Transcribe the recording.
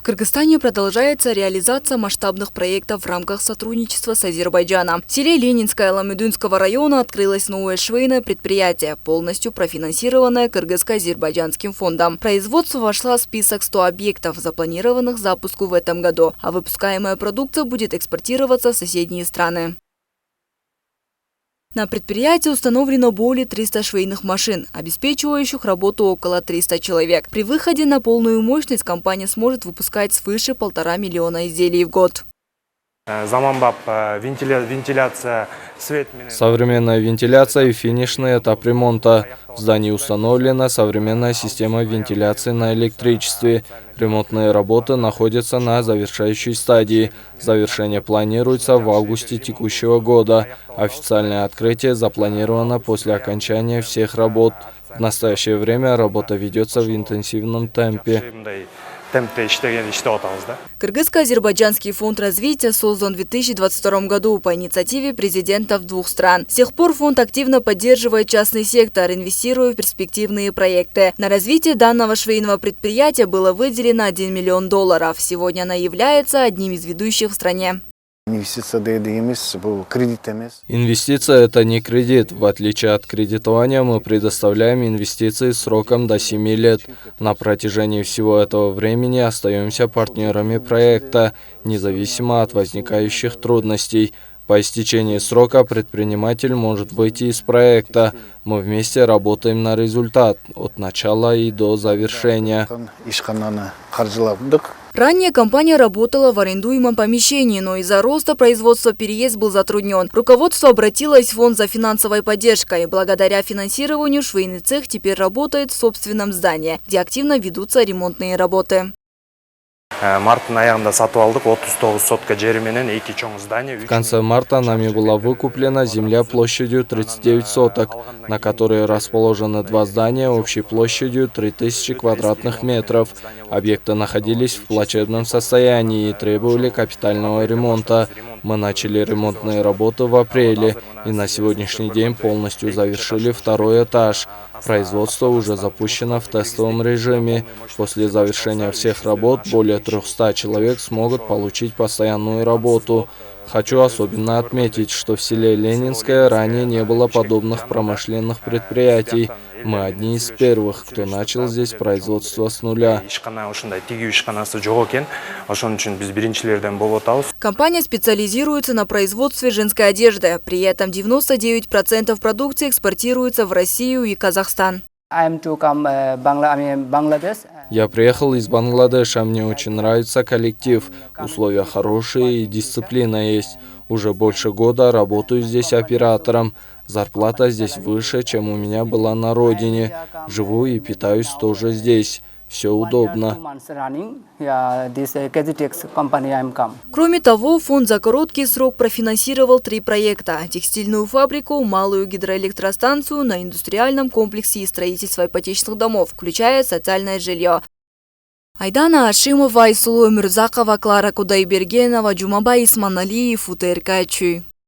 Кыргызстане продолжается реализация масштабных проектов в рамках сотрудничества с Азербайджаном. В селе Ленинское Ламедунского района открылось новое швейное предприятие, полностью профинансированное Кыргызско-Азербайджанским фондом. Производство вошло в список 100 объектов, запланированных к запуску в этом году, а выпускаемая продукция будет экспортироваться в соседние страны. На предприятии установлено более 300 швейных машин, обеспечивающих работу около 300 человек. При выходе на полную мощность компания сможет выпускать свыше 1,5 миллиона изделий в год. Современная вентиляция и финишный этап ремонта. В здании установлена современная система вентиляции на электричестве. Ремонтные работы находятся на завершающей стадии. Завершение планируется в августе текущего года. Официальное открытие запланировано после окончания всех работ. В настоящее время работа ведется в интенсивном темпе. Кыргызско-Азербайджанский фонд развития создан в 2022 году по инициативе президентов двух стран. С тех пор фонд активно поддерживает частный сектор, инвестируя в перспективные проекты. На развитие данного швейного предприятия было выделено $1 миллион. Сегодня она является одним из ведущих в стране. Инвестиция – это не кредит. В отличие от кредитования, мы предоставляем инвестиции сроком до 7 лет. На протяжении всего этого времени остаемся партнерами проекта, независимо от возникающих трудностей. По истечении срока предприниматель может выйти из проекта. Мы вместе работаем на результат от начала и до завершения. Ранее компания работала в арендуемом помещении, но из-за роста производства переезд был затруднен. Руководство обратилось в фонд за финансовой поддержкой. Благодаря финансированию швейный цех теперь работает в собственном здании, где активно ведутся ремонтные работы. В конце марта нами была выкуплена земля площадью 39 соток, на которой расположены два здания общей площадью 3000 квадратных метров. Объекты находились в плачевном состоянии и требовали капитального ремонта. Мы начали ремонтные работы в апреле и на сегодняшний день полностью завершили второй этаж. Производство уже запущено в тестовом режиме. После завершения всех работ более 300 человек смогут получить постоянную работу. Хочу особенно отметить, что в селе Ленинское ранее не было подобных промышленных предприятий. Мы одни из первых, кто начал здесь производство с нуля. Компания специализируется на производстве женской одежды. При этом 99% продукции экспортируется в Россию и Казахстан. Я приехал из Бангладеша, мне очень нравится коллектив. Условия хорошие и дисциплина есть. Уже больше года работаю здесь оператором. Зарплата здесь выше, чем у меня была на родине. Живу и питаюсь тоже здесь. Все удобно. Кроме того, фонд за короткий срок профинансировал 3 проекта: текстильную фабрику, малую гидроэлектростанцию на индустриальном комплексе и строительство ипотечных домов, включая социальное жилье. Айдана Ашимова, Айсулу Мирзакова, Клара Кудайбергенова, Джумабай Исманалиев, УТРК.